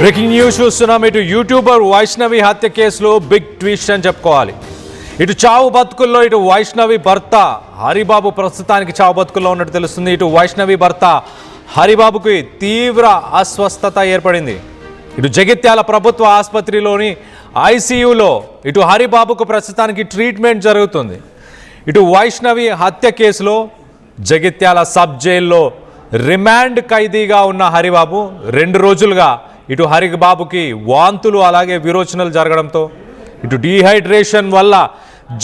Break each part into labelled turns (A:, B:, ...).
A: Breaking news చూస్తున్నాం. ఇటు YouTuber Vaishnavi హత్య కేసులో బిగ్ ట్విస్ట్ అని చెప్పుకోవాలి. ఇటు చావు బతుకుల్లో ఇటు వైష్ణవి భర్త హరిబాబు ప్రస్తుతానికి చావు బతుకుల్లో ఉన్నట్టు తెలుస్తుంది. ఇటు వైష్ణవి భర్త హరిబాబుకి తీవ్ర అస్వస్థత ఏర్పడింది. ఇటు జగిత్యాల ప్రభుత్వ ఆసుపత్రిలోని ఐసీయూలో ఇటు హరిబాబుకు ప్రస్తుతానికి ట్రీట్మెంట్ జరుగుతుంది. ఇటు వైష్ణవి హత్య కేసులో జగిత్యాల సబ్ జైల్లో రిమాండ్ ఖైదీగా ఉన్న హరిబాబు 2 రోజులుగా ఇటు హరిబాబుకి వాంతులు అలాగే విరోచనలు జరగడంతో ఇటు డీహైడ్రేషన్ వల్ల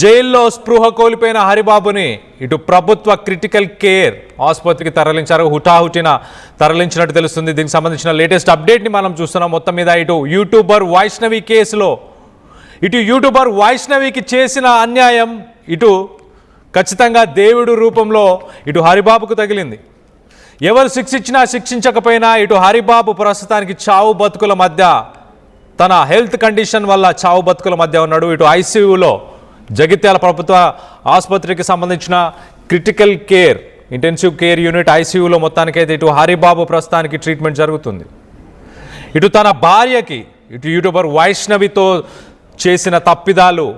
A: జైల్లో స్పృహ కోల్పోయిన హరిబాబుని ఇటు ప్రభుత్వ క్రిటికల్ కేర్ ఆసుపత్రికి తరలించారు. హుటాహుటిన తరలించినట్టు తెలుస్తుంది. దీనికి సంబంధించిన లేటెస్ట్ అప్డేట్ని మనం చూస్తున్నాం. మొత్తం మీద ఇటు యూట్యూబర్ వైష్ణవి కేసులో ఇటు యూట్యూబర్ వైష్ణవికి చేసిన అన్యాయం ఇటు ఖచ్చితంగా దేవుడు రూపంలో ఇటు హరిబాబుకు తగిలింది. ఎవరు శిక్షించినా శిక్షించకపోయినా ఇటు హరిబాబు ప్రస్తుతానికి చావు బతుకుల మధ్య తన హెల్త్ కండిషన్ వల్ల చావు బతుకుల మధ్య ఉన్నాడు. ఇటు ఐసీయూలో జగిత్యాల ప్రభుత్వ ఆసుపత్రికి సంబంధించిన critical care intensive care unit ఐసీయూలో మొత్తానికైతే ఇటు హరిబాబు ప్రస్తుతానికి ట్రీట్మెంట్ జరుగుతుంది. ఇటు తన భార్యకి ఇటు యూట్యూబర్ వైష్ణవితో చేసిన తప్పిదాలు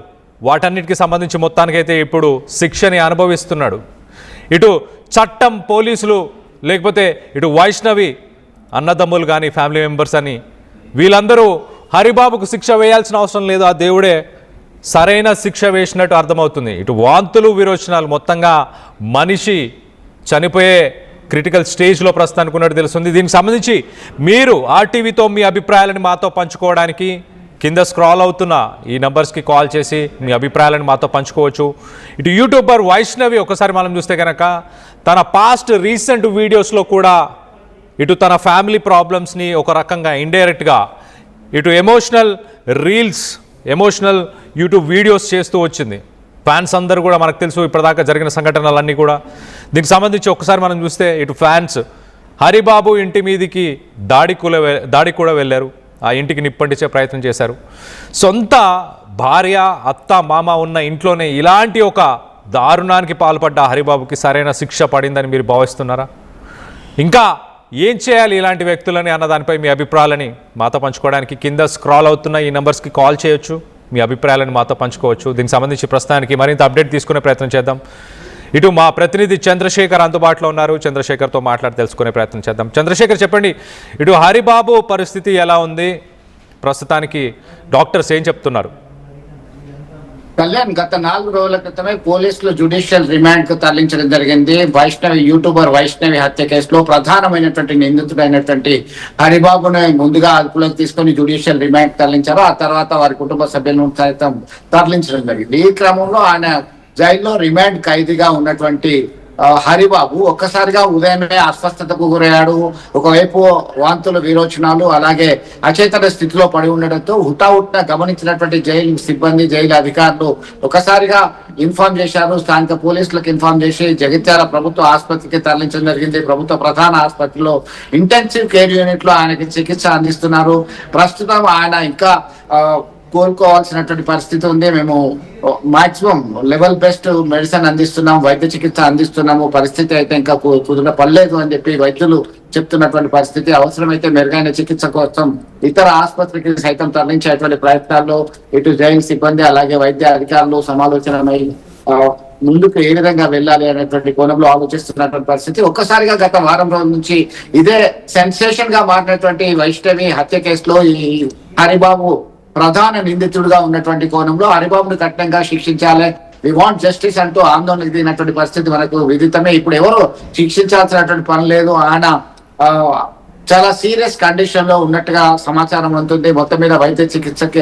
A: వాటన్నిటికి సంబంధించి మొత్తానికైతే ఇప్పుడు శిక్షని అనుభవిస్తున్నాడు. ఇటు చట్టం, పోలీసులు, లేకపోతే ఇటు వైష్ణవి అన్నదమ్ములు కానీ ఫ్యామిలీ మెంబర్స్ అని వీళ్ళందరూ హరిబాబుకు శిక్ష వేయాల్సిన అవసరం లేదు. ఆ దేవుడే సరైన శిక్ష వేసినట్టు అర్థమవుతుంది. ఇటు వాంతులు, విరోచనాలు, మొత్తంగా మనిషి చనిపోయే క్రిటికల్ స్టేజ్లో ప్రస్తుతానికి ఉన్నట్టు తెలుస్తుంది. దీనికి సంబంధించి మీరు ఆర్టీవీతో మీ అభిప్రాయాలను మాతో పంచుకోవడానికి కింద స్క్రాల్ అవుతున్న ఈ నంబర్స్కి కాల్ చేసి మీ అభిప్రాయాలను మాతో పంచుకోవచ్చు. ఇటు యూట్యూబర్ వైష్ణవి ఒకసారి మనం చూస్తే కనుక తన పాస్ట్ రీసెంట్ వీడియోస్లో కూడా ఇటు తన ఫ్యామిలీ ప్రాబ్లమ్స్ని ఒక రకంగా ఇండైరెక్ట్గా ఇటు emotional reels, emotional YouTube videos చేస్తూ వచ్చింది. ఫ్యాన్స్ అందరూ కూడా మనకు తెలుసు ఇప్పటిదాకా జరిగిన సంఘటనలన్నీ కూడా. దీనికి సంబంధించి ఒకసారి మనం చూస్తే ఇటు ఫ్యాన్స్ హరిబాబు ఇంటి మీదికి దాడికి కూడా వెళ్ళారు. ఆ ఇంటికి నిప్పంటించే ప్రయత్నం చేశారు. సొంత భార్య, అత్త, మామ ఉన్న ఇంట్లోనే ఇలాంటి ఒక దారుణానికి పాల్పడ్డ హరిబాబుకి సరైన శిక్ష పడిందని మీరు భావిస్తున్నారా? ఇంకా ఏం చేయాలి ఇలాంటి వ్యక్తులని అన్న దానిపై మీ అభిప్రాయాలని మాతో పంచుకోవడానికి కింద స్క్రాల్ అవుతున్న ఈ నెంబర్స్కి కాల్ చేయొచ్చు. మీ అభిప్రాయాలను మాతో పంచుకోవచ్చు. దీనికి సంబంధించి ప్రస్తుతానికి మరింత అప్డేట్ తీసుకునే ప్రయత్నం చేద్దాం. ఇటు మా ప్రతినిధి చంద్రశేఖర్ అందుబాటులో ఉన్నారు. చంద్రశేఖర్తో మాట్లాడి తెలుసుకునే ప్రయత్నం చేద్దాం. చంద్రశేఖర్, చెప్పండి, ఇటు హరిబాబు పరిస్థితి ఎలా ఉంది? ప్రస్తుతానికి డాక్టర్స్ ఏం చెప్తున్నారు?
B: కళ్యాణ్, గత 4 రోజుల క్రితమే పోలీసులు జ్యుడిషియల్ రిమాండ్ కు తరలించడం జరిగింది. యూట్యూబర్ వైష్ణవి హత్య కేసులో ప్రధానమైనటువంటి నిందితుడైనటువంటి హరిబాబును ముందుగా అదుపులోకి తీసుకొని జ్యుడిషియల్ రిమాండ్ తరలించారు. ఆ తర్వాత వారి కుటుంబ సభ్యులను సైతం తరలించడం జరిగింది. ఈ క్రమంలో ఆయన జైల్లో రిమాండ్ ఖైదీగా ఉన్నటువంటి హరిబాబు ఒక్కసారిగా ఉదయమే అస్వస్థతకు గురయ్యాడు. ఒకవైపు వాంతులు, విరోచనాలు, అలాగే అచేతన స్థితిలో పడి ఉండడంతో హుటాహుటిన గమనించినటువంటి జైలు సిబ్బంది, జైలు అధికారులు ఒకసారిగా ఇన్ఫార్మ్ చేశారు. స్థానిక పోలీసులకు ఇన్ఫార్మ్ చేసి జగిత్యాల ప్రభుత్వ ఆసుపత్రికి తరలించడం జరిగింది. ప్రభుత్వ ప్రధాన ఆసుపత్రిలో ఇంటెన్సివ్ కేర్ యూనిట్ లో ఆయనకి చికిత్స అందిస్తున్నారు. ప్రస్తుతం ఆయన ఇంకా కోలుకోవాల్సినటువంటి పరిస్థితి ఉంది. మేము మాక్సిమం లెవెల్ బెస్ట్ మెడిసిన్ అందిస్తున్నాం, వైద్య చికిత్స అందిస్తున్నాము. పరిస్థితి అయితే ఇంకా కుదుట పడలేదు అని చెప్పి వైద్యులు చెప్తున్నటువంటి పరిస్థితి. అవసరమైతే మెరుగైన చికిత్స కోసం ఇతర ఆసుపత్రికి సైతం తరలించేటువంటి ప్రయత్నాల్లో ఇటు జైలు సిబ్బంది అలాగే వైద్య అధికారులు సమాలోచనమై ముందుకు ఏ విధంగా వెళ్ళాలి అనేటువంటి కోణంలో ఆలోచిస్తున్నటువంటి పరిస్థితి. ఒక్కసారిగా గత వారం రోజుల నుంచి ఇదే సెన్సేషన్ గా మారినటువంటి వైష్ణవి హత్య కేసులో ఈ హరిబాబు ప్రధాన నిందితుడిగా ఉన్నటువంటి కోణంలో హరిబాబును కఠినంగా శిక్షించాలి, వి వాంట్ జస్టిస్ అంటూ ఆందోళనకు దిగినటువంటి పరిస్థితి మనకు విదితమే. ఇప్పుడు ఎవరు శిక్షించాల్సినటువంటి పని లేదు. ఆయన చాలా సీరియస్ కండిషన్ లో ఉన్నట్టుగా సమాచారం ఉంటుంది. మొత్తం మీద వైద్య చికిత్సకి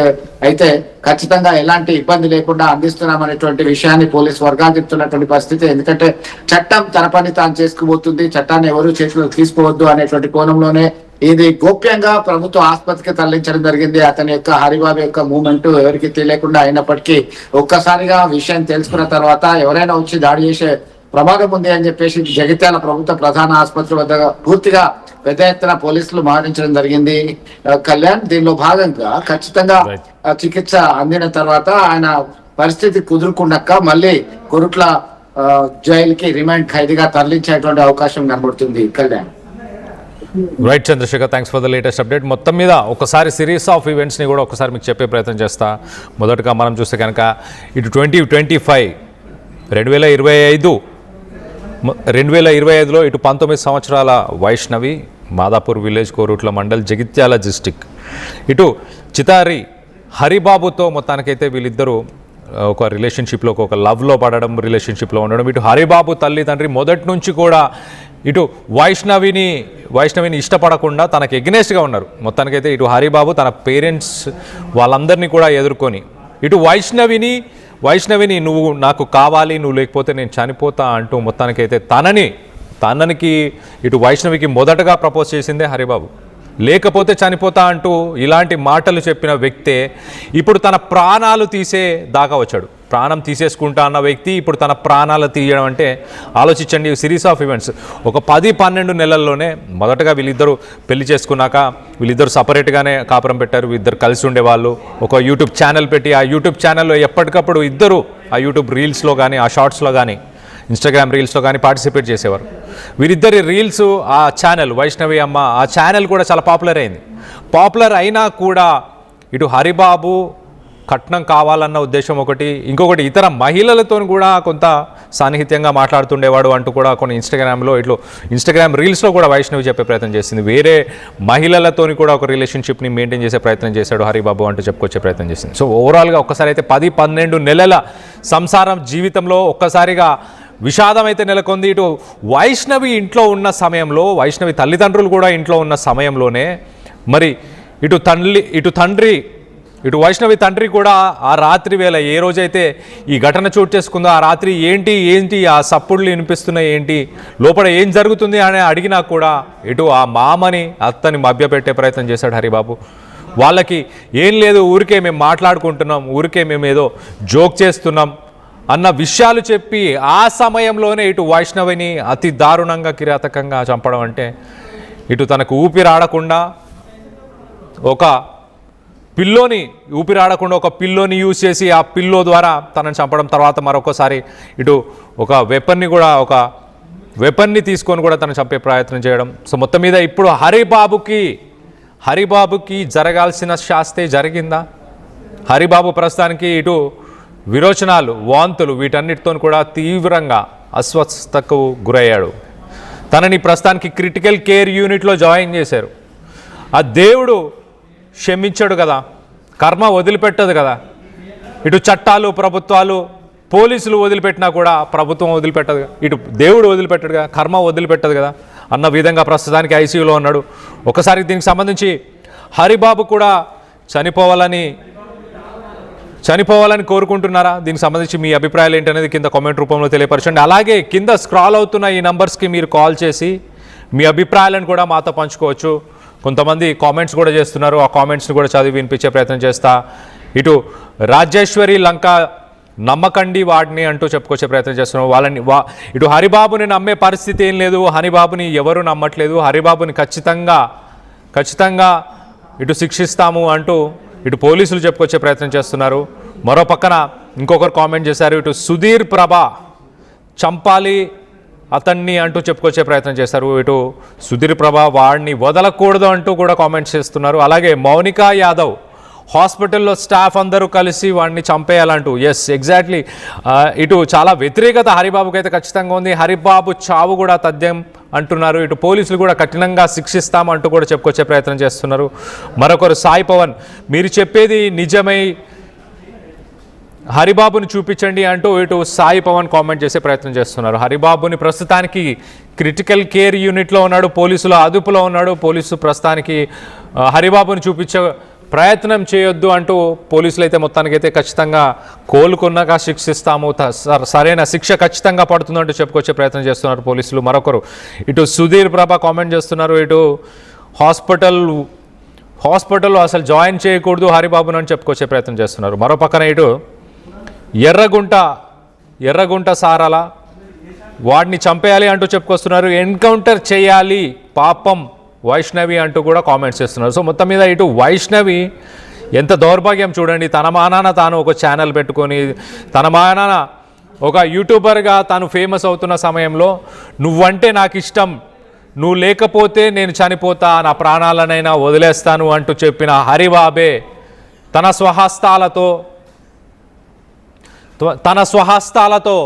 B: అయితే ఖచ్చితంగా ఎలాంటి ఇబ్బంది లేకుండా అందిస్తున్నామనేటువంటి విషయాన్ని పోలీసు వర్గాలు చెప్తున్నటువంటి పరిస్థితి. ఎందుకంటే చట్టం తన పని తాను చేసుకుపోతుంది, చట్టాన్ని ఎవరు చేతిలో తీసుకోవద్దు అనేటువంటి కోణంలోనే ఇది గోప్యంగా ప్రభుత్వ ఆసుపత్రికి తరలించడం జరిగింది. అతని యొక్క హరిబాబు యొక్క మూవ్మెంట్ ఎవరికి తెలియకుండా అయినప్పటికీ ఒక్కసారిగా విషయం తెలుసుకున్న తర్వాత ఎవరైనా వచ్చి దాడి చేసే ప్రమాదం ఉంది అని చెప్పేసి జగిత్యాల ప్రభుత్వ ప్రధాన ఆసుపత్రి వద్ద పూర్తిగా పెద్ద ఎత్తున పోలీసులు మరణించడం జరిగింది. కళ్యాణ్, దీనిలో భాగంగా ఖచ్చితంగా చికిత్స అందిన తర్వాత ఆయన పరిస్థితి కుదురుకున్నాక మళ్ళీ కొరుట్ల జైలుకి రిమాండ్ ఖైదీగా తరలించేటువంటి అవకాశం కనబడుతుంది. Kalyan,
A: right Chandrasekhar, thanks for the latest update. మొత్తం మీద ఒకసారి సిరీస్ ఆఫ్ ఈవెంట్స్ని కూడా ఒకసారి మీకు చెప్పే ప్రయత్నం చేస్తా. మొదటగా మనం చూస్తే కనుక ఇటు 2025 2025లో ఇటు 19 సంవత్సరాల వైష్ణవి, మాదాపూర్ విలేజ్, కోరుట్ల మండల్, జగిత్యాల డిస్టిక్. ఇటు చితారి హరిబాబుతో మొత్తానికైతే వీళ్ళిద్దరూ ఒక రిలేషన్షిప్లో, ఒక లవ్లో పడడం, రిలేషన్షిప్లో ఉండడం. ఇటు హరిబాబు తల్లిదండ్రి మొదటి నుంచి కూడా ఇటు వైష్ణవిని ఇష్టపడకుండా తనకు ఎగ్నెస్ట్గా ఉన్నారు. మొత్తానికైతే ఇటు హరిబాబు తన పేరెంట్స్ వాళ్ళందరినీ కూడా ఎదుర్కొని ఇటు వైష్ణవిని నువ్వు నాకు కావాలి, నువ్వు లేకపోతే నేను చనిపోతా అంటూ మొత్తానికైతే తననికి ఇటు వైష్ణవికి మొదటగా ప్రపోజ్ చేసిందే హరిబాబు. లేకపోతే చనిపోతా అంటూ ఇలాంటి మాటలు చెప్పిన వ్యక్తే ఇప్పుడు తన ప్రాణాలు తీసే దాకా వచ్చాడు. ప్రాణం తీసేసుకుంటా అన్న వ్యక్తి ఇప్పుడు తన ప్రాణాలు తీయడం అంటే ఆలోచించండి. సిరీస్ ఆఫ్ ఈవెంట్స్ ఒక 10-12 నెలల్లోనే మొదటగా వీళ్ళిద్దరూ పెళ్లి చేసుకున్నాక వీళ్ళిద్దరు సపరేట్గానే కాపురం పెట్టారు. ఇద్దరు కలిసి ఉండేవాళ్ళు. ఒక యూట్యూబ్ ఛానల్ పెట్టి ఆ యూట్యూబ్ ఛానల్లో ఎప్పటికప్పుడు ఇద్దరు ఆ యూట్యూబ్ రీల్స్లో కానీ, ఆ షార్ట్స్లో కానీ, ఇన్స్టాగ్రామ్ రీల్స్లో కానీ పార్టిసిపేట్ చేసేవారు. వీరిద్దరి రీల్స్, ఆ ఛానల్ వైష్ణవి అమ్మ, ఆ ఛానల్ కూడా చాలా పాపులర్ అయింది. పాపులర్ అయినా కూడా ఇటు హరిబాబు కట్నం కావాలన్న ఉద్దేశం ఒకటి, ఇంకొకటి ఇతర మహిళలతో కూడా కొంత సాన్నిహిత్యంగా మాట్లాడుతుండేవాడు అంటూ కూడా కొన్ని ఇన్స్టాగ్రామ్ రీల్స్లో కూడా వైష్ణవి చెప్పే ప్రయత్నం చేసింది. వేరే మహిళలతో కూడా ఒక రిలేషన్షిప్ని మెయింటైన్ చేసే ప్రయత్నం చేశాడు హరిబాబు అంటూ చెప్పుకొచ్చే ప్రయత్నం చేసింది. సో ఓవరాల్గా ఒక్కసారి అయితే 10-12 నెలల సంసారం జీవితంలో ఒక్కసారిగా విషాదం అయితే నెలకొంది. ఇటు వైష్ణవి ఇంట్లో ఉన్న సమయంలో, వైష్ణవి తల్లిదండ్రులు కూడా ఇంట్లో ఉన్న సమయంలోనే మరి ఇటు వైష్ణవి తండ్రి కూడా ఆ రాత్రి వేళ ఏ రోజైతే ఈ ఘటన చోటు చేసుకుందో ఆ రాత్రి ఏంటి ఆ సప్పుడులు వినిపిస్తున్నాయి, ఏంటి లోపల ఏం జరుగుతుంది అని అడిగినా కూడా ఇటు ఆ మామని అత్తని మభ్యపెట్టే ప్రయత్నం చేశాడు హరిబాబు. వాళ్ళకి ఏం లేదు, ఊరికే మేము మాట్లాడుకుంటున్నాం, ఊరికే మేము ఏదో జోక్ చేస్తున్నాం అన్న విషయాలు చెప్పి ఆ సమయంలోనే ఇటు వైష్ణవిని అతి దారుణంగా, కిరాతకంగా చంపడం అంటే ఇటు తనకు ఊపిరాడకుండా ఒక పిల్లోని యూజ్ చేసి ఆ పిల్లో ద్వారా తనని చంపడం, తర్వాత మరొకసారి ఇటు ఒక వెపన్ని తీసుకొని కూడా తను చంపే ప్రయత్నం చేయడం. సో మొత్తం మీద ఇప్పుడు హరిబాబుకి జరగాల్సిన శాస్తే జరిగిందా? హరిబాబు ప్రస్తుతానికి ఇటు విరోచనాలు, వాంతులు వీటన్నిటితో కూడా తీవ్రంగా అస్వస్థతకు గురయ్యాడు. తనని ప్రస్తుతానికి క్రిటికల్ కేర్ యూనిట్లో జాయిన్ చేశారు. ఆ దేవుడు క్షమించాడు కదా, కర్మ వదిలిపెట్టదు కదా. ఇటు చట్టాలు, ప్రభుత్వాలు, పోలీసులు వదిలిపెట్టినా కూడా ప్రభుత్వం వదిలిపెట్టదు కదా, ఇటు దేవుడు వదిలిపెట్టడు కదా, కర్మ వదిలిపెట్టదు కదా అన్న విధంగా ప్రస్తుతానికి ఐసీయూలో ఉన్నాడు. ఒకసారి దీనికి సంబంధించి హరిబాబు కూడా చనిపోవాలని కోరుకుంటున్నారా? దీనికి సంబంధించి మీ అభిప్రాయాలు ఏంటనేది కింద కామెంట్ రూపంలో తెలియపరచండి. అలాగే కింద స్క్రాల్ అవుతున్న ఈ నంబర్స్కి మీరు కాల్ చేసి మీ అభిప్రాయాలను కూడా మాతో పంచుకోవచ్చు. కొంతమంది కామెంట్స్ కూడా చేస్తున్నారు, ఆ కామెంట్స్ని కూడా చదివి వినిపించే ప్రయత్నం చేస్తా. ఇటు రాజేశ్వరి లంక నమ్మకండి వాడిని అంటూ చెప్పుకొచ్చే ప్రయత్నం చేస్తున్నాం. ఇటు హరిబాబుని నమ్మే పరిస్థితి ఏం లేదు, హరిబాబుని ఎవరు నమ్మట్లేదు, హరిబాబుని ఖచ్చితంగా ఇటు శిక్షిస్తాము అంటూ ఇటు పోలీసులు చెప్పుకొచ్చే ప్రయత్నం చేస్తున్నారు. మరో పక్కన ఇంకొకరు కామెంట్ చేశారు, ఇటు సుధీర్ ప్రభ చంపాలి అతన్ని అంటూ చెప్పుకొచ్చే ప్రయత్నం చేశారు. ఇటు సుధీర్ ప్రభ వాడిని వదలకూడదు అంటూ కూడా కామెంట్స్ చేస్తున్నారు. అలాగే మౌనికా యాదవ్ హాస్పిటల్లో స్టాఫ్ అందరూ కలిసి వాడిని చంపేయాలంటూ, ఎస్ ఎగ్జాక్ట్లీ ఇటు చాలా వ్యతిరేకత హరిబాబుకి అయితే ఖచ్చితంగా ఉంది. హరిబాబు చావు కూడా తథ్యం అంటున్నారు. ఇటు పోలీసులు కూడా కఠినంగా శిక్షిస్తామంటూ కూడా చెప్పుకొచ్చే ప్రయత్నం చేస్తున్నారు. మరొకరు సాయి పవన్, మీరు చెప్పేది నిజమై హరిబాబుని చూపించండి అంటూ ఇటు సాయి పవన్ కామెంట్ చేసే ప్రయత్నం చేస్తున్నారు. హరిబాబుని ప్రస్తుతానికి క్రిటికల్ కేర్ యూనిట్లో ఉన్నాడు, పోలీసుల అదుపులో ఉన్నాడు. పోలీసు ప్రస్తుతానికి హరిబాబుని చూపించే ప్రయత్నం చేయొద్దు అంటూ పోలీసులు అయితే మొత్తానికైతే ఖచ్చితంగా కోలుకున్నాక శిక్షిస్తాము, సరైన శిక్ష ఖచ్చితంగా పడుతుందంటూ చెప్పుకొచ్చే ప్రయత్నం చేస్తున్నారు పోలీసులు. మరొకరు ఇటు సుధీర్ ప్రభ కామెంట్ చేస్తున్నారు, ఇటు హాస్పిటల్లో అసలు జాయిన్ చేయకూడదు హరిబాబును అని చెప్పుకొచ్చే ప్రయత్నం చేస్తున్నారు. మరో పక్కన ఇటు ఎర్రగుంట సారాల వాడిని చంపేయాలి అంటూ చెప్పుకొస్తున్నారు. ఎన్కౌంటర్ చేయాలి పాపం వైష్ణవి అంటూ కూడా కామెంట్స్ చేస్తున్నారు. సో మొత్తం మీద ఇటు వైష్ణవి ఎంత దౌర్భాగ్యం చూడండి, తన మానాన తాను ఒక ఛానల్ పెట్టుకొని తన మానాన ఒక యూట్యూబర్గా తాను ఫేమస్ అవుతున్న సమయంలో నువ్వంటే నాకు ఇష్టం, నువ్వు లేకపోతే నేను చనిపోతా, నా ప్రాణాలనైనా వదిలేస్తాను అంటూ చెప్పిన హరిబాబే తన స్వహస్తాలతో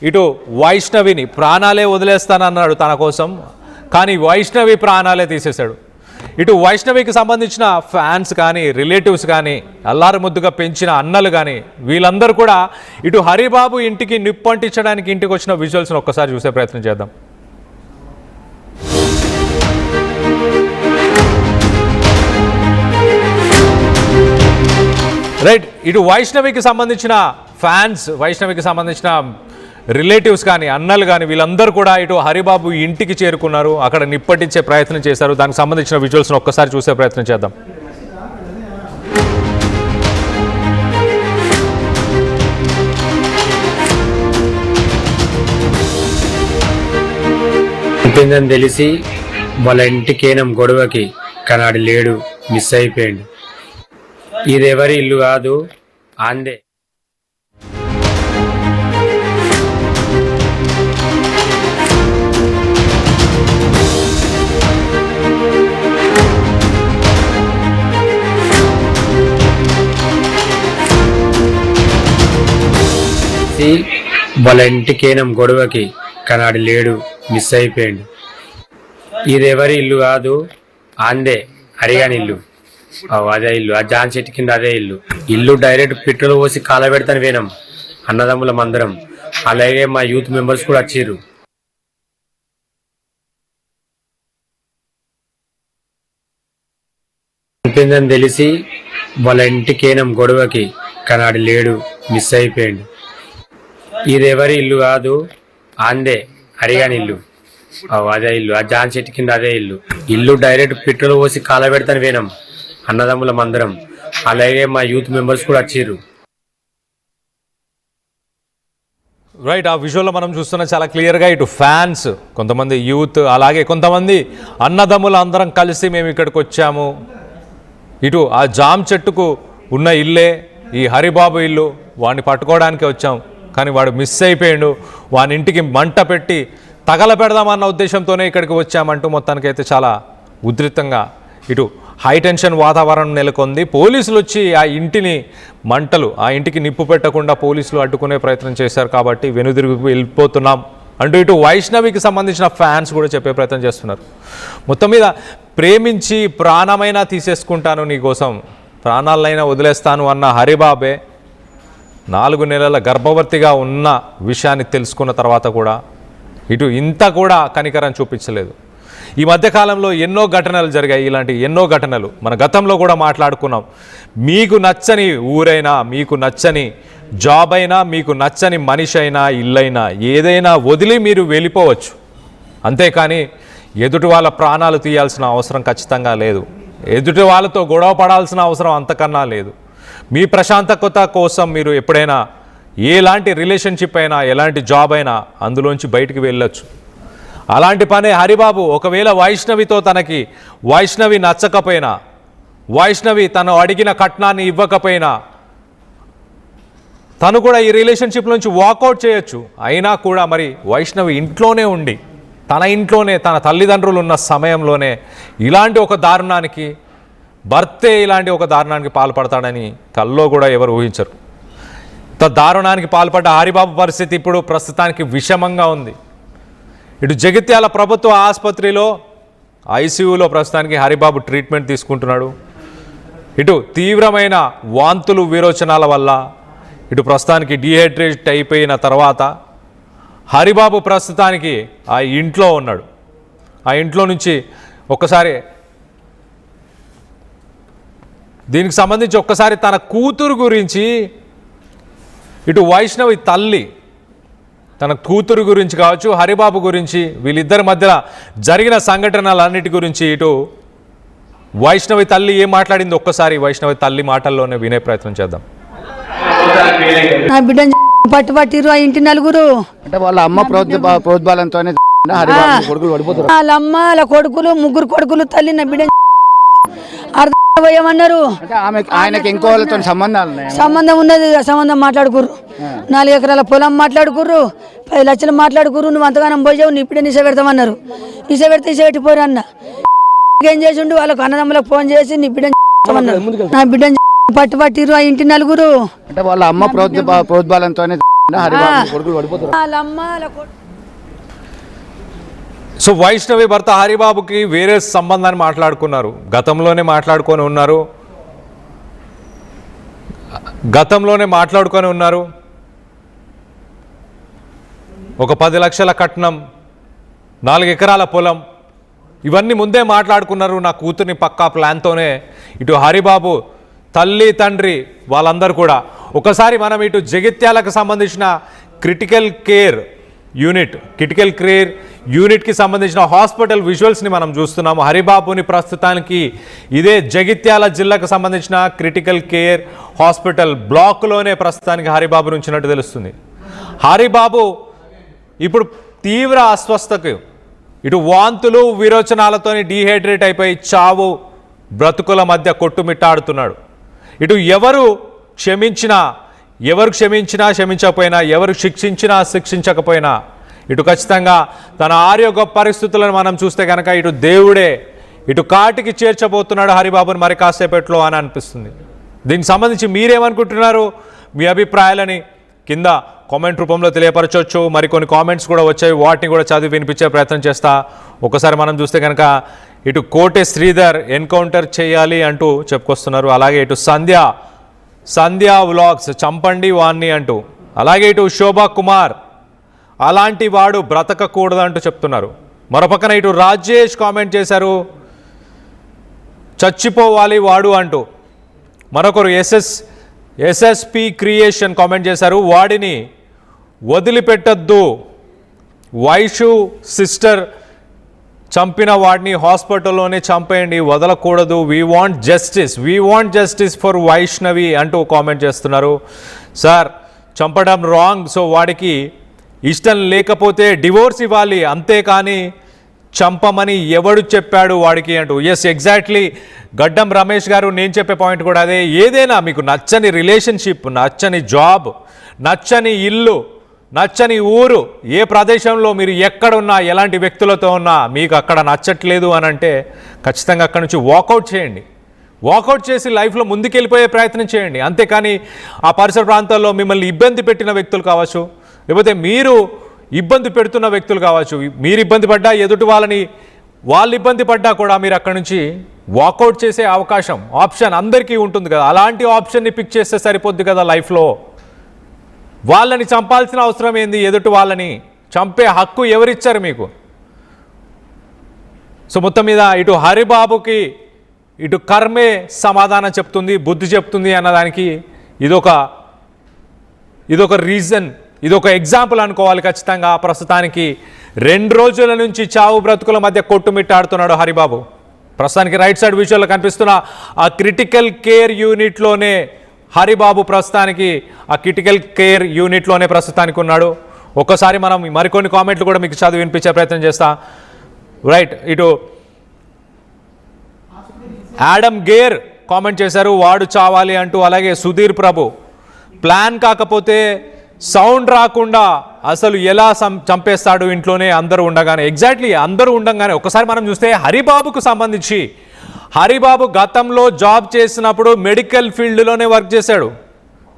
A: ఇటు వైష్ణవిని ప్రాణాలే వదిలేస్తానన్నాడు తన కోసం, కానీ వైష్ణవి ప్రాణాలే తీసేశాడు. ఇటు వైష్ణవికి సంబంధించిన ఫ్యాన్స్ కానీ, రిలేటివ్స్ కానీ, అల్లారు ముద్దుగా పెంచిన అన్నలు కానీ, వీళ్ళందరూ కూడా ఇటు హరిబాబు ఇంటికి నిప్పంటించడానికి ఇంటికి వచ్చిన విజువల్స్ని ఒక్కసారి చూసే ప్రయత్నం చేద్దాం. రైట్, ఇటు వైష్ణవికి సంబంధించిన ఫ్యాన్స్, వైష్ణవికి సంబంధించిన రిలేటివ్స్ కానీ, అన్నలు కానీ, వీళ్ళందరూ కూడా ఇటు హరిబాబు ఇంటికి చేరుకున్నారు, అక్కడ నిప్పటించే ప్రయత్నం చేశారు. దానికి సంబంధించిన విజువల్స్ని ఒక్కసారి చూసే ప్రయత్నం చేద్దాం.
C: చెప్పిందని తెలిసి వాళ్ళ ఇంటికేనం గొడవకి కనాడు లేడు, మిస్ అయిపోయిండు. ఇదెవరి ఇల్లు కాదు, ఆందే. వాళ్ళ ఇంటికేనం గొడవకి కనాడు లేడు, మిస్ అయిపోయిండు. ఇదెవరి ఇల్లు కాదు, ఆందే హరిగాని ఇల్లు. అదే ఇల్లు, ఆ జాన్ చెట్టు కింద అదే ఇల్లు. ఇల్లు డైరెక్ట్ పెట్రోల్ పోసి కాలబెడతాను వేనం అన్నదమ్ములం అందరం. అలాగే మా యూత్ మెంబర్స్ కూడా వచ్చారు. చెప్పిందని తెలిసి వాళ్ళ ఇంటికేనం గొడవకి కనాడు లేడు, మిస్ అయిపోయిండు. ఇదెవరి ఇల్లు కాదు, ఆందే హరిగాని ఇల్లు. అదే ఇల్లు, ఆ జాన్ చెట్టు కింద అదే ఇల్లు. ఇల్లు డైరెక్ట్ పెట్రోల్ పోసి కాలబెడతాను వేనం అన్నదమ్ములం అందరం. అలాగే మా యూత్ మెంబర్స్ కూడా వచ్చారు.
A: రైట్, ఆ విజువల్లో మనం చూస్తున్న చాలా క్లియర్గా ఇటు ఫ్యాన్స్, కొంతమంది యూత్, అలాగే కొంతమంది అన్నదమ్ములు అందరం కలిసి మేము ఇక్కడికి వచ్చాము. ఇటు ఆ జామ్ చెట్టుకు ఉన్న ఇల్లే ఈ హరిబాబు ఇల్లు, వాడిని పట్టుకోవడానికి వచ్చాం, కానీ వాడు మిస్ అయిపోయాడు. వాని ఇంటికి మంట పెట్టి తగలపెడదామన్న ఉద్దేశంతోనే ఇక్కడికి వచ్చామంటూ మొత్తానికైతే చాలా ఉధృతంగా ఇటు హై టెన్షన్ వాతావరణం నెలకొంది. పోలీసులు వచ్చి ఆ ఇంటిని మంటలు, ఆ ఇంటికి నిప్పు పెట్టకుండా పోలీసులు అడ్డుకునే ప్రయత్నం చేశారు. కాబట్టి వెనుదిరిగి వెళ్ళిపోతున్నాం అంటూ ఇటు వైష్ణవికి సంబంధించిన ఫ్యాన్స్ కూడా చెప్పే ప్రయత్నం చేస్తున్నారు. మొత్తం మీద ప్రేమించి ప్రాణమైనా తీసేసుకుంటాను, నీకోసం ప్రాణాలైనా వదిలేస్తాను అన్న హరిబాబే 4 నెలల గర్భవతిగా ఉన్న విషయాన్ని తెలుసుకున్న తర్వాత కూడా ఇటు ఇంత కూడా కనికరం చూపించలేదు. ఈ మధ్యకాలంలో ఎన్నో ఘటనలు జరిగాయి, ఇలాంటి ఎన్నో ఘటనలు మన గతంలో కూడా మాట్లాడుకున్నాం. మీకు నచ్చని ఊరైనా, మీకు నచ్చని జాబ్ అయినా, మీకు నచ్చని మనిషి అయినా, ఇల్లైనా, ఏదైనా వదిలి మీరు వెళ్ళిపోవచ్చు. అంతేకాని ఎదుటి వాళ్ళ ప్రాణాలు తీయాల్సిన అవసరం ఖచ్చితంగా లేదు. ఎదుటి వాళ్ళతో గొడవ పడాల్సిన అవసరం అంతకన్నా లేదు. మీ ప్రశాంతత కోసం మీరు ఎప్పుడైనా ఎలాంటి రిలేషన్షిప్ అయినా, ఎలాంటి జాబ్ అయినా అందులోంచి బయటికి వెళ్ళొచ్చు. అలాంటి పనే హరిబాబు. ఒకవేళ వైష్ణవితో తనకి వైష్ణవి నచ్చకపోయినా, వైష్ణవి తను అడిగిన కట్నాన్ని ఇవ్వకపోయినా, తను కూడా ఈ రిలేషన్షిప్ నుంచి వాకౌట్ చేయొచ్చు. అయినా కూడా మరి వైష్ణవి ఇంట్లోనే ఉండి, తన ఇంట్లోనే, తన తల్లిదండ్రులు ఉన్న సమయంలోనే ఇలాంటి ఒక దారుణానికి, భర్తే ఇలాంటి ఒక దారుణానికి పాల్పడతాడని కల్లో కూడా ఎవరు ఊహించరు. దారుణానికి పాల్పడ్డ హరిబాబు పరిస్థితి ఇప్పుడు ప్రస్తుతానికి విషమంగా ఉంది. ఇటు జగిత్యాల ప్రభుత్వ ఆసుపత్రిలో ఐసీయూలో ప్రస్తుతానికి హరిబాబు ట్రీట్మెంట్ తీసుకుంటున్నాడు. ఇటు తీవ్రమైన వాంతులు, విరోచనాల వల్ల ఇటు ప్రస్తుతానికి డీహైడ్రేట్ అయిపోయిన తర్వాత హరిబాబు ప్రస్తుతానికి ఆ ఇంట్లో ఉన్నాడు. ఆ ఇంట్లో నుంచి ఒక్కసారి దీనికి సంబంధించి ఒక్కసారి తన కూతురు గురించి, ఇటు వైష్ణవి తల్లి తన కూతురు గురించి కావచ్చు, హరిబాబు గురించి, వీళ్ళిద్దరి మధ్య జరిగిన సంఘటనలన్నిటి గురించి ఇటు వైష్ణవి తల్లి ఏం మాట్లాడింది ఒక్కసారి వైష్ణవి తల్లి మాటల్లోనే వినే ప్రయత్నం చేద్దాం.
D: నా బిడ్డని పట్టుబట్టిరు ఆ ఇంటి నలుగురు.
B: అంటే వాళ్ళ అమ్మ ప్రోద్బలంతోనే
D: వాళ్ళ అమ్మ, వాళ్ళ కొడుకులు, 3 కొడుకులు, తల్లి నా బిడ్డ పోయమన్నారు.
B: అంటే ఆయనకి ఇంకో వాళ్ళతో సంబంధాలు ఉన్నాయి.
D: సంబంధం ఉన్నది, సంబంధం మాట్లాడుకుర్రు. 4 ఎకరాల పొలం మాట్లాడుకుర్రు, 10 లక్షలు మాట్లాడుకుర్రు. నువ్వు అంతగానం పోయావు, నీ ఇప్పుడే నిశ పెడతామన్నారు. నిశ పెడితే ఇస పెట్టిపోరు అన్న. ఏం చేసిండు, వాళ్ళకు అన్నదమ్ములకు ఫోన్ చేసి నీ బిడ్డ అన్నారు. నా బిడ్డ పట్టిర్రు ఆ ఇంటి నలుగురు.
B: అంటే వాళ్ళ అమ్మ ప్రోద్బలంతోనే
D: వాళ్ళ అమ్మ
A: సో వైష్ణవి భర్త హరిబాబుకి వేరే సంబంధాన్ని మాట్లాడుకున్నారు, గతంలోనే మాట్లాడుకొని ఉన్నారు. ఒక 10 లక్షల కట్నం, 4 ఎకరాల పొలం, ఇవన్నీ ముందే మాట్లాడుకున్నారు. నా కూతుర్ని పక్కా ప్లాన్తోనే ఇటు హరిబాబు తల్లి తండ్రి వాళ్ళందరూ కూడా. ఒకసారి మనం ఇటు జగిత్యాలకు సంబంధించిన క్రిటికల్ కేర్ యూనిట్కి సంబంధించిన హాస్పిటల్ విజువల్స్ని మనం చూస్తున్నాము. హరిబాబుని ప్రస్తుతానికి ఇదే జగిత్యాల జిల్లాకు సంబంధించిన క్రిటికల్ కేర్ హాస్పిటల్ బ్లాక్లోనే ప్రస్తుతానికి హరిబాబు ఉంచినట్టు తెలుస్తుంది. హరిబాబు ఇప్పుడు తీవ్ర అస్వస్థతకు, ఇటు వాంతులు విరోచనాలతోని డీహైడ్రేట్ అయిపోయి చావు బ్రతుకుల మధ్య కొట్టుమిట్టాడుతున్నాడు. ఇటు ఎవరు క్షమించకపోయినా, ఎవరు శిక్షించకపోయినా ఇటు ఖచ్చితంగా తన ఆరోగ్య పరిస్థితులను మనం చూస్తే కనుక ఇటు దేవుడే ఇటు కాటికి చేర్చబోతున్నాడు హరిబాబుని మరి కాసేపట్లో అని అనిపిస్తుంది. దీనికి సంబంధించి మీరేమనుకుంటున్నారు? మీ అభిప్రాయాలని కింద కామెంట్ రూపంలో తెలియపరచవచ్చు. మరికొన్ని కామెంట్స్ కూడా వచ్చాయి, వాటిని కూడా చదివి వినిపించే ప్రయత్నం చేస్తా. ఒకసారి మనం చూస్తే కనుక ఇటు కోటె శ్రీధర్ ఎన్కౌంటర్ చేయాలి అంటూ చెప్పుకొస్తున్నారు. అలాగే ఇటు సంధ్య వ్లాగ్స్ చంపండి వాణ్ణి అంటూ, అలాగే ఇటు శోభా కుమార్ అలాంటి వాడు బ్రతకకూడదు అంటూ చెప్తున్నారు. మరోపక్కన ఇటు రాజేష్ కామెంట్ చేశారు, చచ్చిపోవాలి వాడు అంటూ. మరొకరు ఎస్ఎస్పి క్రియేషన్ కామెంట్ చేశారు, వాడిని వదిలిపెట్టద్దు, వైషు సిస్టర్ చంపిన వాడిని హాస్పిటల్లోనే చంపేయండి, వదలకూడదు, we want justice for Vaishnavi అంటూ కామెంట్ చేస్తున్నారు. సార్ చంపడం రాంగ్, సో వాడికి ఇష్టం లేకపోతే డివోర్స్ ఇవ్వాలి, అంతేకాని చంపమని ఎవడు చెప్పాడు వాడికి అంటూ. ఎస్, ఎగ్జాక్ట్లీ గడ్డం రమేష్ గారు, నేను చెప్పే పాయింట్ కూడా అదే. ఏదైనా మీకు నచ్చని రిలేషన్షిప్, నచ్చని జాబ్, నచ్చని ఇల్లు, నచ్చని ఊరు, ఏ ప్రదేశంలో మీరు ఎక్కడున్నా, ఎలాంటి వ్యక్తులతో ఉన్నా మీకు అక్కడ నచ్చట్లేదు అని అంటే ఖచ్చితంగా అక్కడ నుంచి వాకౌట్ చేయండి. వాకౌట్ చేసి లైఫ్లో ముందుకెళ్ళిపోయే ప్రయత్నం చేయండి. అంతేకాని ఆ పరిసర ప్రాంతాల్లో మిమ్మల్ని ఇబ్బంది పెట్టిన వ్యక్తులు కావచ్చు, లేకపోతే మీరు ఇబ్బంది పెడుతున్న వ్యక్తులు కావచ్చు, మీరు ఇబ్బంది పడ్డా, ఎదుటి వాళ్ళు ఇబ్బంది పడ్డా కూడా మీరు అక్కడ నుంచి వాకౌట్ చేసే ఆప్షన్ అందరికీ ఉంటుంది కదా. అలాంటి ఆప్షన్ని పిక్ చేస్తే సరిపోద్ది కదా లైఫ్లో. వాళ్ళని చంపాల్సిన అవసరం ఏంది? ఎదుటి వాళ్ళని చంపే హక్కు ఎవరిచ్చారు మీకు? సో మొత్తం మీద ఇటు హరిబాబుకి ఇటు కర్మే సమాధానం చెప్తుంది, బుద్ధి చెప్తుంది అన్నదానికి ఇదొక రీజన్, ఇదొక ఎగ్జాంపుల్ అనుకోవాలి ఖచ్చితంగా. ప్రస్తుతానికి 2 రోజుల నుంచి చావు బ్రతుకుల మధ్య కొట్టుమిట్టాడుతున్నాడు హరిబాబు. ప్రస్తుతానికి రైట్ సైడ్ విజువల్లో కనిపిస్తున్న ఆ క్రిటికల్ కేర్ యూనిట్లోనే హరిబాబు ప్రస్తుతానికి ఉన్నాడు. ఒక్కసారి మనం మరికొన్ని కామెంట్లు కూడా మీకు చదివి వినిపించే ప్రయత్నం చేస్తా. రైట్, ఇటు యాడమ్ గేర్ కామెంట్ చేశారు, వాడు చావాలి అంటూ. అలాగే సుధీర్ ప్రభు, ప్లాన్ కాకపోతే సౌండ్ రాకుండా అసలు ఎలా చంపేస్తాడు ఇంట్లోనే అందరూ ఉండగానే. ఎగ్జాక్ట్లీ అందరూ ఉండగానే. ఒకసారి మనం చూస్తే హరిబాబుకు సంబంధించి, హరిబాబు గతంలో జాబ్ చేసినప్పుడు మెడికల్ ఫీల్డ్లోనే వర్క్ చేశాడు,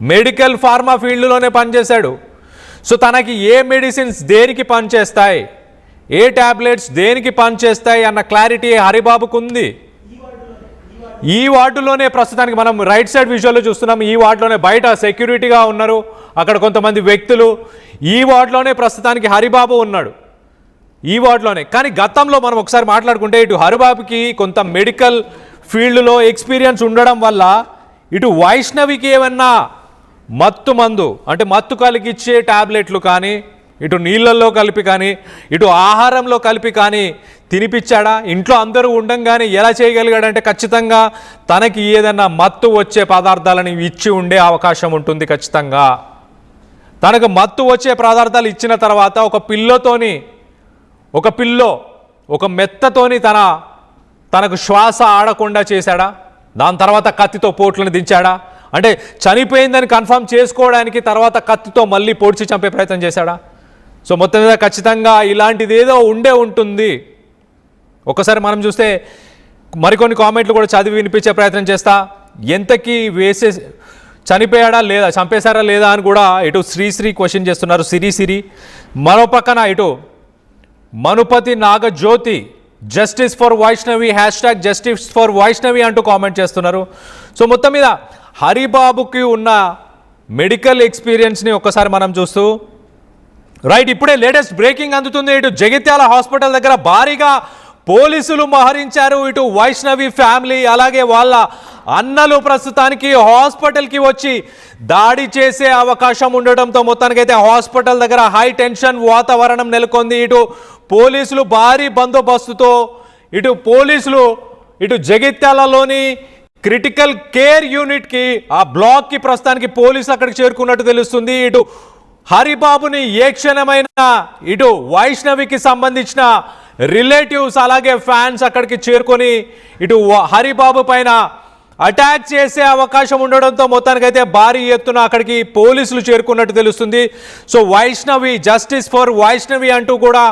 A: మెడికల్ ఫార్మా ఫీల్డ్లోనే పనిచేశాడు. సో తనకి ఏ మెడిసిన్స్ దేనికి పనిచేస్తాయి, ఏ ట్యాబ్లెట్స్ దేనికి పనిచేస్తాయి అన్న క్లారిటీ హరిబాబుకు ఉంది. ఈ వార్డులోనే ప్రస్తుతానికి మనం రైట్ సైడ్ విజువల్లో చూస్తున్నాం. ఈ వార్డులోనే బయట సెక్యూరిటీగా ఉన్నారు అక్కడ కొంతమంది వ్యక్తులు. ఈ వార్డులోనే ప్రస్తుతానికి హరిబాబు ఉన్నాడు, ఈ వార్డులోనే. కానీ గతంలో మనం ఒకసారి మాట్లాడుకుంటే ఇటు హరిబాబుకి కొంత మెడికల్ ఫీల్డ్లో ఎక్స్పీరియన్స్ ఉండడం వల్ల ఇటు వైష్ణవికి ఏమన్నా మత్తు మందు అంటే మత్తు కలిగిచ్చే ట్యాబ్లెట్లు కానీ, ఇటు నీళ్ళల్లో కలిపి కానీ, ఇటు ఆహారంలో కలిపి కానీ తినిపించాడా? ఇంట్లో అందరూ ఉండంగానే ఎలా చేయగలిగాడంటే ఖచ్చితంగా తనకి ఏదన్నా మత్తు వచ్చే పదార్థాలను ఇచ్చి ఉండే అవకాశం ఉంటుంది ఖచ్చితంగా. తనకు మత్తు వచ్చే పదార్థాలు ఇచ్చిన తర్వాత ఒక మెత్తతోని తనకు శ్వాస ఆడకుండా చేశాడా? దాని తర్వాత కత్తితో పోట్లను దించాడా? అంటే చనిపోయిందని కన్ఫర్మ్ చేసుకోవడానికి తర్వాత కత్తితో మళ్ళీ పొడిచి చంపే ప్రయత్నం చేశాడా? సో మొత్తం మీద ఖచ్చితంగా ఇలాంటిది ఏదో ఉండే ఉంటుంది. ఒకసారి మనం చూస్తే మరికొన్ని కామెంట్లు కూడా చదివి వినిపించే ప్రయత్నం చేస్తా. ఎంతకీ చనిపోయాడా లేదా, చంపేశారా లేదా అని కూడా ఇటు శ్రీశ్రీ క్వశ్చన్ చేస్తున్నారు. సిరి మరో పక్కన ఇటు Manupati Nagajyothi justice for Vaishnavi #justice for Vaishnavi అంటూ కామెంట్ చేస్తున్నారు. సో మొత్తం మీద హరిబాబుకి ఉన్న మెడికల్ ఎక్స్పీరియన్స్ని ఒక్కసారి మనం చూస్తూ రైట్ ఇప్పుడే లేటెస్ట్ బ్రేకింగ్ అందుతుంది. ఇటు జగిత్యాల హాస్పిటల్ దగ్గర భారీగా పోలీసులు మోహరించారు. ఇటు వైష్ణవి ఫ్యామిలీ అలాగే వాళ్ళ అన్నలు ప్రస్తుతానికి హాస్పిటల్కి వచ్చి దాడి చేసే అవకాశం ఉండడంతో మొత్తానికైతే హాస్పిటల్ దగ్గర హై టెన్షన్ వాతావరణం నెలకొంది. ఇటు పోలీసులు భారీ బందోబస్తుతో ఇటు జగిత్యాలలోని క్రిటికల్ కేర్ యూనిట్కి ఆ బ్లాక్కి ప్రస్తుతానికి పోలీసులు అక్కడికి చేరుకున్నట్టు తెలుస్తుంది. ఇటు హరిబాబుని ఏ క్షణమైనా ఇటు వైష్ణవికి సంబంధించిన రిలేటివ్స్ అలాగే ఫ్యాన్స్ అక్కడికి చేరుకొని ఇటు హరిబాబు పైన అటాక్ చేసే అవకాశం ఉండడంతో మొత్తానికైతే భారీ ఎత్తున అక్కడికి పోలీసులు చేరుకున్నట్టు తెలుస్తుంది. So Vaishnavi justice for Vaishnavi అంటూ కూడా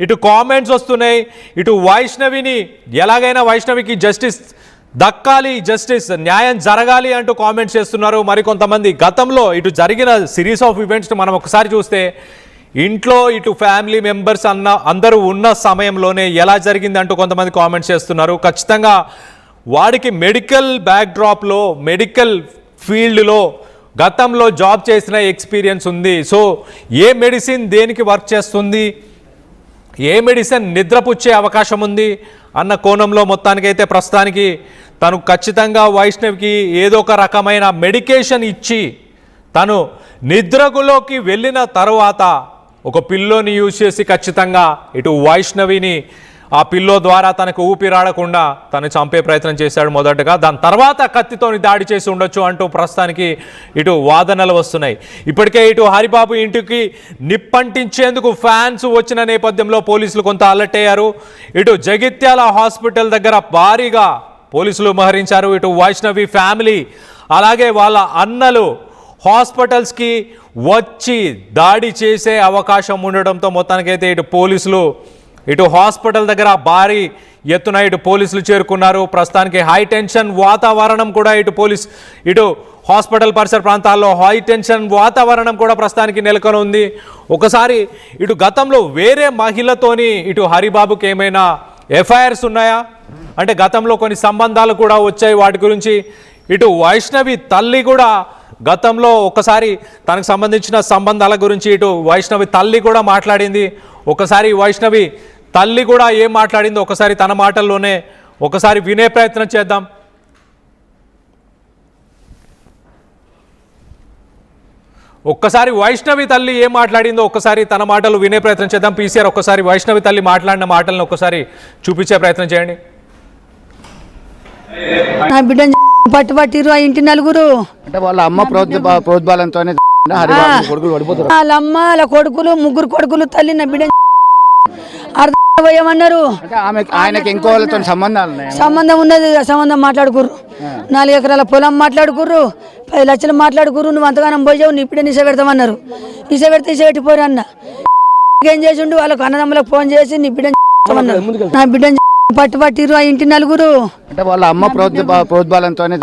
A: ఇటు కామెంట్స్ వస్తున్నాయి. ఇటు వైష్ణవిని ఎలాగైనా వైష్ణవికి జస్టిస్ దక్కాలి, జస్టిస్ న్యాయం జరగాలి అంటూ కామెంట్స్ చేస్తున్నారు మరికొంతమంది. గతంలో ఇటు జరిగిన సిరీస్ ఆఫ్ ఈవెంట్స్ని మనం ఒకసారి చూస్తే ఇంట్లో ఇటు ఫ్యామిలీ మెంబర్స్ అందరూ ఉన్న సమయంలోనే ఎలా జరిగింది అంటూ కొంతమంది కామెంట్స్ చేస్తున్నారు. ఖచ్చితంగా వాడికి మెడికల్ బ్యాక్డ్రాప్లో మెడికల్ ఫీల్డ్లో గతంలో జాబ్ చేసిన ఎక్స్పీరియన్స్ ఉంది. సో ఏ మెడిసిన్ దేనికి వర్క్ చేస్తుంది, ఏ మెడిసిన్ నిద్రపుచ్చే అవకాశం ఉంది అన్న కోణంలో మొత్తానికైతే ప్రస్తుతానికి తను ఖచ్చితంగా వైష్ణవికి ఏదో ఒక రకమైన మెడికేషన్ ఇచ్చి తను నిద్రలోకి వెళ్ళిన తర్వాత ఒక పిల్లోని యూజ్ చేసి ఖచ్చితంగా ఇటు వైష్ణవిని ఆ పిల్లో ద్వారా తనకు ఊపిరాడకుండా తను చంపే ప్రయత్నం చేశాడు మొదటగా. దాని తర్వాత కత్తితోని దాడి చేసి ఉండొచ్చు అంటూ ప్రస్తుతానికి ఇటు వాదనలు వస్తున్నాయి. ఇప్పటికే ఇటు హరిబాబు ఇంటికి నిప్పంటించేందుకు ఫ్యాన్స్ వచ్చిన నేపథ్యంలో పోలీసులు కొంత అలర్ట్ అయ్యారు. ఇటు జగిత్యాల హాస్పిటల్ దగ్గర భారీగా పోలీసులు మోహరించారు. ఇటు వైష్ణవి ఫ్యామిలీ అలాగే వాళ్ళ అన్నలు హాస్పిటల్స్కి వచ్చి దాడి చేసే అవకాశం ఉండడంతో మొత్తానికైతే ఇటు పోలీసులు ఇటు హాస్పిటల్ దగ్గర భారీ ఎత్తున ఇటు పోలీసులు చేరుకున్నారు. ప్రస్తుతానికి హై టెన్షన్ వాతావరణం కూడా ఇటు హాస్పిటల్ పరిసర ప్రాంతాల్లో హై టెన్షన్ వాతావరణం కూడా ప్రస్తుతానికి నెలకొని ఉంది. ఒకసారి ఇటు గతంలో వేరే మహిళతోని ఇటు హరిబాబుకి ఏమైనా ఎఫ్ఐఆర్స్ ఉన్నాయా అంటే గతంలో కొన్ని సంబంధాలు కూడా వచ్చాయి. వాటి గురించి ఇటు వైష్ణవి తల్లి కూడా గతంలో ఒకసారి తనకు సంబంధించిన సంబంధాల గురించి ఇటు వైష్ణవి తల్లి కూడా మాట్లాడింది. ఒకసారి వైష్ణవి తల్లి కూడా ఏం మాట్లాడిందో ఒకసారి తన మాటల్లోనే ఒకసారి వినే ప్రయత్నం చేద్దాం. ఒక్కసారి వైష్ణవి తల్లి ఏం మాట్లాడిందో ఒకసారి తన మాటలు వినే ప్రయత్నం చేద్దాం. పీసీఆర్ ఒక్కసారి వైష్ణవి తల్లి మాట్లాడిన మాటలను ఒకసారి చూపించే ప్రయత్నం చేయండి.
D: నా బిడ్డని పట్టుబట్టిరు ఆ ఇంటి నలుగురు
B: అంటే వాళ్ళ అమ్మ ప్రోద్బలంతోనే
D: వాళ్ళ అమ్మ వాళ్ళ కొడుకులు ముగ్గురు కొడుకులు తల్లి నా బిడ్డ అర్థమయ్యమన్నారు.
B: ఆయనకి ఇంకో వాళ్ళతో
D: సంబంధం ఉన్నది, సంబంధం మాట్లాడుకుర్రు. 4 ఎకరాల పొలం మాట్లాడుకుర్రు, 10 లక్షలు మాట్లాడుకుర్రు. నువ్వు అంతగానం పోయావు, నీ ఇప్పుడే నిశ పెడతామన్నారు. నిశ పెడితే నిశ పెట్టిపోరు అన్న ఏం చేసిండు వాళ్ళకు అన్నదమ్ములకు ఫోన్ చేసి నీ బిడ్డ నా బిడ్డని పట్టుబట్టిరు ఆ ఇంటి నలుగురు
B: అంటే వాళ్ళ అమ్మ ప్రోద్బలంతోనే